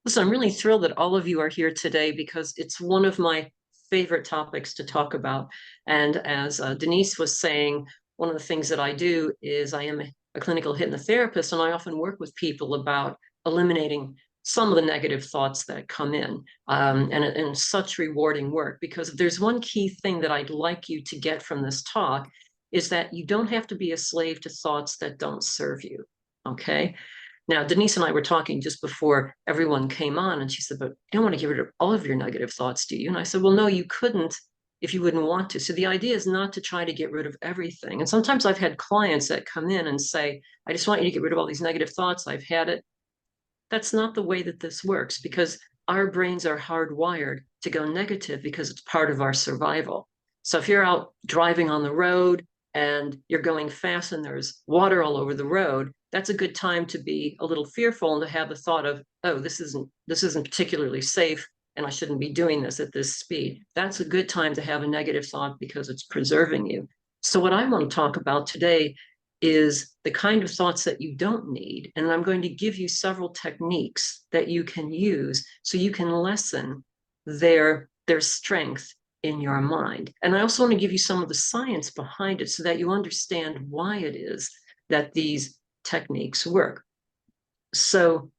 Listen, I'm really thrilled that all of you are here today because it's one of my favorite topics to talk about. And as Denise was saying, one of the things that I do is I am a clinical hypnotherapist, and I often work with people about eliminating some of the negative thoughts that come in. And such rewarding work, because if there's one key thing that I'd like you to get from this talk is that you don't have to be a slave to thoughts that don't serve you. Okay. Now, Denise and I were talking just before everyone came on, and she said, but you don't want to get rid of all of your negative thoughts, do you? And I said, well, no, you couldn't if you wouldn't want to. So the idea is not to try to get rid of everything. And sometimes I've had clients that come in and say, I just want you to get rid of all these negative thoughts. I've had it. That's not the way that this works, because our brains are hardwired to go negative because it's part of our survival. So if you're out driving on the road and you're going fast and there's water all over the road, that's a good time to be a little fearful and to have the thought of, oh, this isn't particularly safe and I shouldn't be doing this at this speed. That's a good time to have a negative thought because it's preserving you. So what I want to talk about today is the kind of thoughts that you don't need. And I'm going to give you several techniques that you can use so you can lessen their strength in your mind. And I also want to give you some of the science behind it so that you understand why it is that these techniques work. So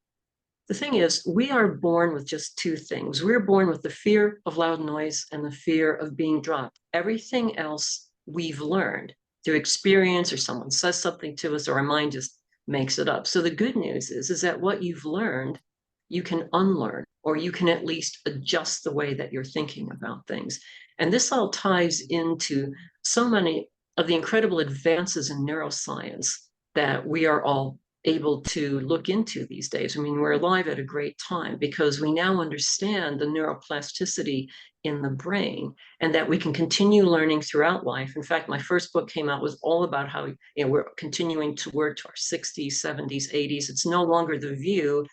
the thing is, we are born with just two things. We're born with the fear of loud noise and the fear of being dropped. Everything else we've learned through experience, or someone says something to us, or our mind just makes it up. So the good news is that what you've learned, you can unlearn, or you can at least adjust the way that you're thinking about things. And this all ties into so many of the incredible advances in neuroscience that we are all able to look into these days. I mean, we're alive at a great time because we now understand the neuroplasticity in the brain, and that we can continue learning throughout life. In fact, my first book came out was all about how we're continuing to work to our 60s, 70s, 80s. It's no longer the view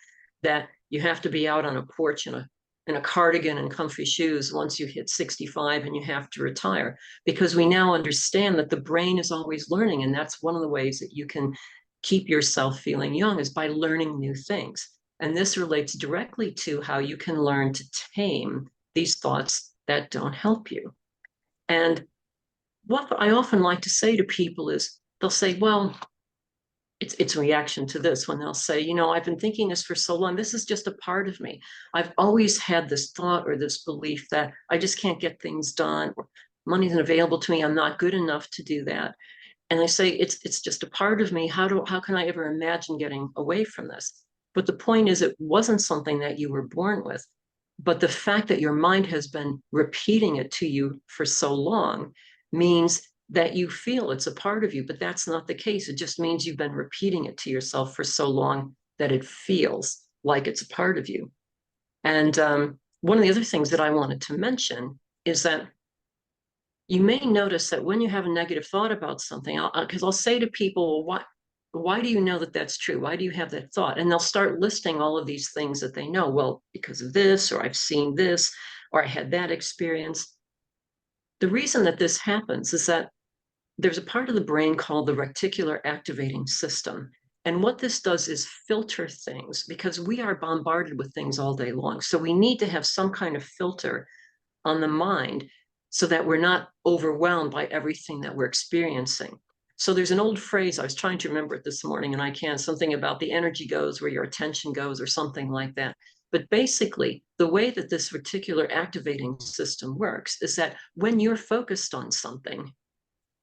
that you have to be out on a porch in a cardigan and comfy shoes once you hit 65 and you have to retire, because we now understand that the brain is always learning. And that's one of the ways that you can keep yourself feeling young, is by learning new things. And this relates directly to how you can learn to tame these thoughts that don't help you. And what I often like to say to people is, they'll say, well, it's a reaction to this when they'll say, I've been thinking this for so long. This is just a part of me. I've always had this thought or this belief that I just can't get things done, or money isn't available to me. I'm not good enough to do that. And I say, it's just a part of me. How can I ever imagine getting away from this? But the point is, it wasn't something that you were born with. But the fact that your mind has been repeating it to you for so long means that you feel it's a part of you, but that's not the case. It just means you've been repeating it to yourself for so long that it feels like it's a part of you. And one of the other things that I wanted to mention is that you may notice that when you have a negative thought about something, because I'll say to people, well, why do you know that that's true? Why do you have that thought? And they'll start listing all of these things that they know. Well, because of this, or I've seen this, or I had that experience. The reason that this happens is that there's a part of the brain called the reticular activating system. And what this does is filter things, because we are bombarded with things all day long. So we need to have some kind of filter on the mind so that we're not overwhelmed by everything that we're experiencing. So there's an old phrase, I was trying to remember it this morning and I can't, something about the energy goes where your attention goes, or something like that. But basically, the way that this reticular activating system works is that when you're focused on something,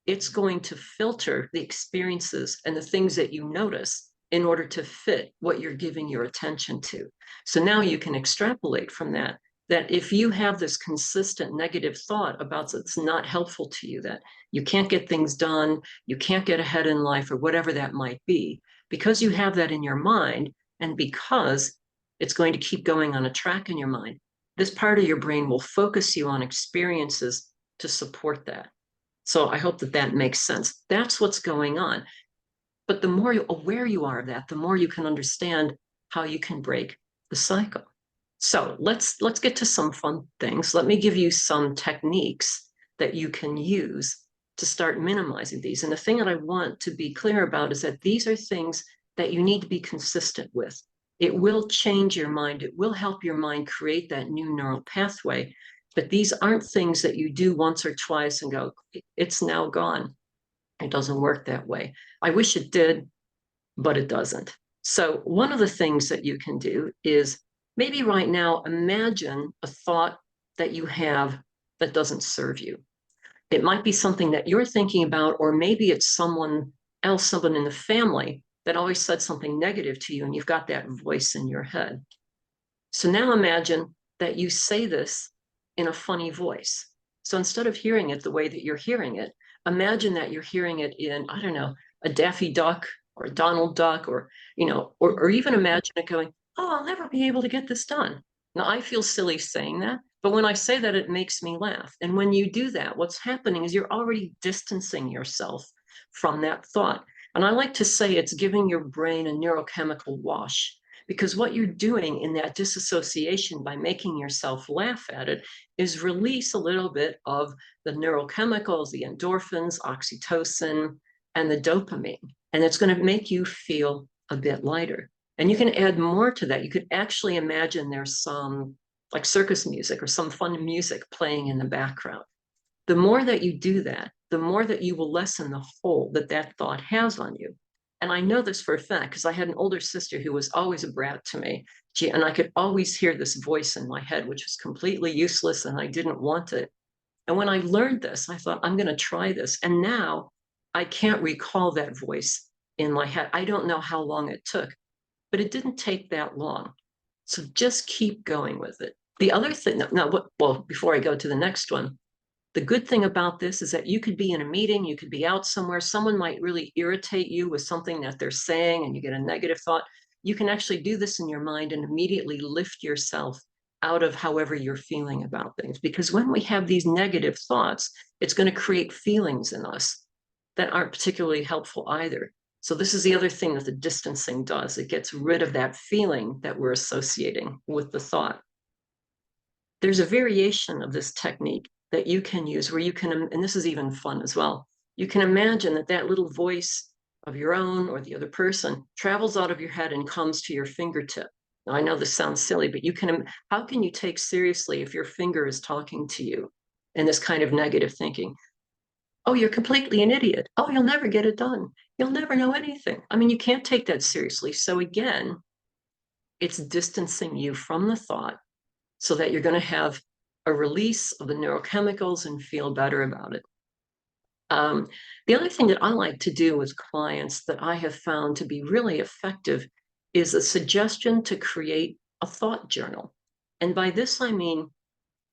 it's going to filter the experiences and the things that you notice in order to fit what you're giving your attention to. So now you can extrapolate from that if you have this consistent negative thought about it's not helpful to you, that you can't get things done, you can't get ahead in life, or whatever that might be, because you have that in your mind, and because it's going to keep going on a track in your mind, this part of your brain will focus you on experiences to support that. So I hope that that makes sense. That's what's going on. But the more aware you are of that, the more you can understand how you can break the cycle. So let's get to some fun things. Let me give you some techniques that you can use to start minimizing these. And the thing that I want to be clear about is that these are things that you need to be consistent with. It will change your mind. It will help your mind create that new neural pathway. But these aren't things that you do once or twice and go, it's now gone. It doesn't work that way. I wish it did, but it doesn't. So one of the things that you can do is maybe right now imagine a thought that you have that doesn't serve you. It might be something that you're thinking about, or maybe it's someone else, someone in the family that always said something negative to you, and you've got that voice in your head. So now imagine that you say this in a funny voice. So instead of hearing it the way that you're hearing it, imagine that you're hearing it in, I don't know, a Daffy Duck or a Donald Duck, or, or even imagine it going, oh, I'll never be able to get this done. Now, I feel silly saying that, but when I say that, it makes me laugh. And when you do that, what's happening is you're already distancing yourself from that thought. And I like to say it's giving your brain a neurochemical wash, because what you're doing in that disassociation by making yourself laugh at it is release a little bit of the neurochemicals, the endorphins, oxytocin, and the dopamine. And it's going to make you feel a bit lighter. And you can add more to that. You could actually imagine there's some like circus music or some fun music playing in the background. The more that you do that, the more that you will lessen the hold that that thought has on you. And I know this for a fact because I had an older sister who was always a brat to me. And I could always hear this voice in my head, which was completely useless and I didn't want it. And when I learned this, I thought, I'm going to try this. And now I can't recall that voice in my head. I don't know how long it took, but it didn't take that long. So just keep going with it. The other thing, well, before I go to the next one, the good thing about this is that you could be in a meeting, you could be out somewhere, someone might really irritate you with something that they're saying and you get a negative thought. You can actually do this in your mind and immediately lift yourself out of however you're feeling about things. Because when we have these negative thoughts, it's going to create feelings in us that aren't particularly helpful either. So this is the other thing that the distancing does. It gets rid of that feeling that we're associating with the thought. There's a variation of this technique that you can use where you can, and this is even fun as well, you can imagine that that little voice of your own or the other person travels out of your head and comes to your fingertip. Now, I know this sounds silly, but how can you take seriously if your finger is talking to you in this kind of negative thinking? Oh, you're completely an idiot. Oh, you'll never get it done. You'll never know anything. I mean, you can't take that seriously. So again, it's distancing you from the thought so that you're going to have a release of the neurochemicals and feel better about it. The other thing that I like to do with clients that I have found to be really effective is a suggestion to create a thought journal. And by this, I mean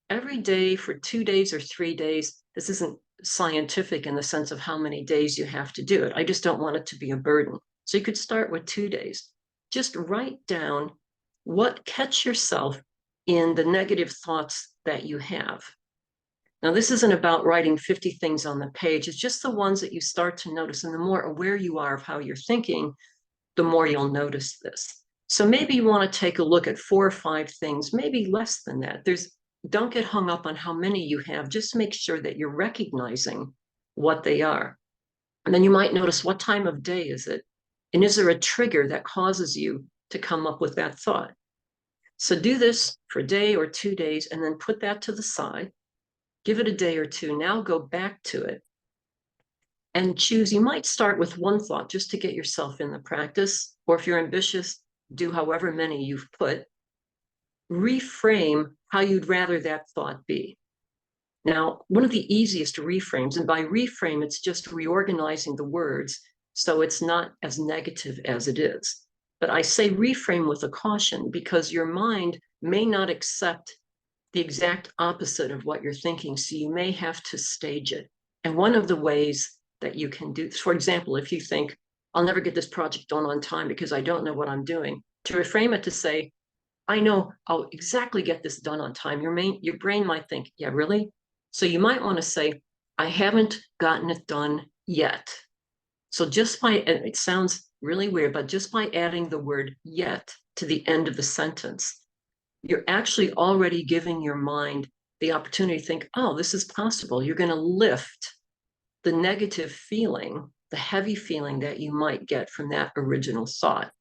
every day for 2 days or 3 days. This isn't scientific in the sense of how many days you have to do it. I just don't want it to be a burden. So you could start with 2 days. Just write down catch yourself in the negative thoughts that you have. Now, this isn't about writing 50 things on the page. It's just the ones that you start to notice. And the more aware you are of how you're thinking, the more you'll notice this. So maybe you want to take a look at 4 or 5 things, maybe less than that. Don't get hung up on how many you have. Just make sure that you're recognizing what they are. And then you might notice, what time of day is it? And is there a trigger that causes you to come up with that thought? So do this for a day or 2 days and then put that to the side. Give it a day or two. Now go back to it and choose. You might start with one thought just to get yourself in the practice. Or if you're ambitious, do however many you've put. Reframe how you'd rather that thought be. Now, one of the easiest reframes, and by reframe, it's just reorganizing the words so it's not as negative as it is. But I say reframe with a caution because your mind may not accept the exact opposite of what you're thinking. So you may have to stage it. And one of the ways that you can do, for example, if you think, I'll never get this project done on time because I don't know what I'm doing, to reframe it to say, I know I'll exactly get this done on time. Your brain might think, yeah, really? So you might want to say, I haven't gotten it done yet. So just by, and it sounds really weird, but just by adding the word yet to the end of the sentence, you're actually already giving your mind the opportunity to think, oh, this is possible. You're going to lift the negative feeling, the heavy feeling that you might get from that original thought.